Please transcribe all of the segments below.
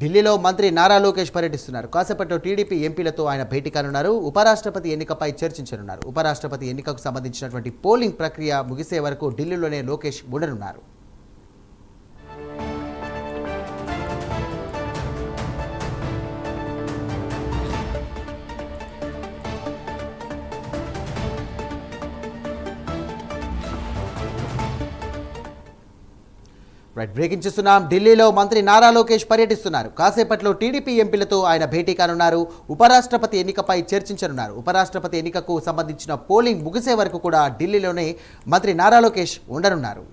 ఢిల్లీలో మంత్రి నారా లోకేష్ పర్యటిస్తున్నారు. కాసేపట్లో టీడీపీ ఎంపీలతో ఆయన భేటీ కానున్నారు. ఉపరాష్ట్రపతి ఎన్నికపై చర్చించనున్నారు. ఉపరాష్ట్రపతి ఎన్నికకు సంబంధించినటువంటి పోలింగ్ ప్రక్రియ ముగిసే వరకు ఢిల్లీలోనే లోకేష్ ఉండనున్నారు. బ్రేకింగ్ చేస్తున్నాం. ఢిల్లీలో మంత్రి నారా లోకేష్ పర్యటిస్తున్నారు. కాసేపట్లో టీడీపీ ఎంపీలతో ఆయన భేటీ కానున్నారు. ఉపరాష్ట్రపతి ఎన్నికపై చర్చించనున్నారు. ఉపరాష్ట్రపతి ఎన్నికకు సంబంధించిన పోలింగ్ ముగిసే వరకు కూడా ఢిల్లీలోనే మంత్రి నారా లోకేష్ ఉండనున్నారు.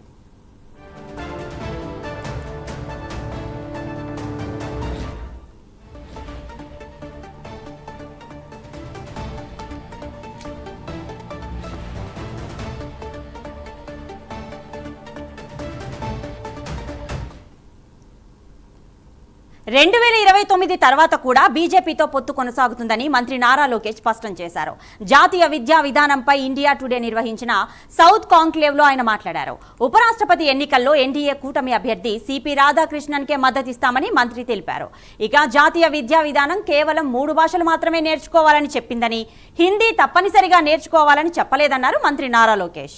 రెండు 2029 తర్వాత కూడా బీజేపీతో పొత్తు కొనసాగుతుందని మంత్రి నారా లోకేష్ స్పష్టం చేశారు. జాతీయ విద్యా విధానంపై ఇండియా టుడే నిర్వహించిన సౌత్ కాంక్లేవ్లో ఆయన మాట్లాడారు. ఉపరాష్ట్రపతి ఎన్నికల్లో ఎన్డీఏ కూటమి అభ్యర్థి సిపి రాధాకృష్ణన్కే మద్దతిస్తామని మంత్రి తెలిపారు. ఇక జాతీయ విద్యా విధానం కేవలం 3 భాషలు మాత్రమే నేర్చుకోవాలని చెప్పిందని, హిందీ తప్పనిసరిగా నేర్చుకోవాలని చెప్పలేదన్నారు మంత్రి నారా లోకేష్.